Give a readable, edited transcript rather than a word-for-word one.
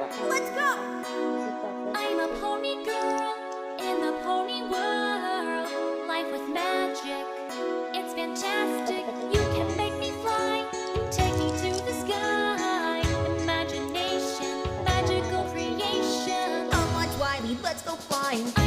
Let's go! I'm a pony girl in the pony world. Life with magic, it's fantastic. You can make me fly, take me to the sky. Imagination, magical creation. Come on, Twilight, let's go flying.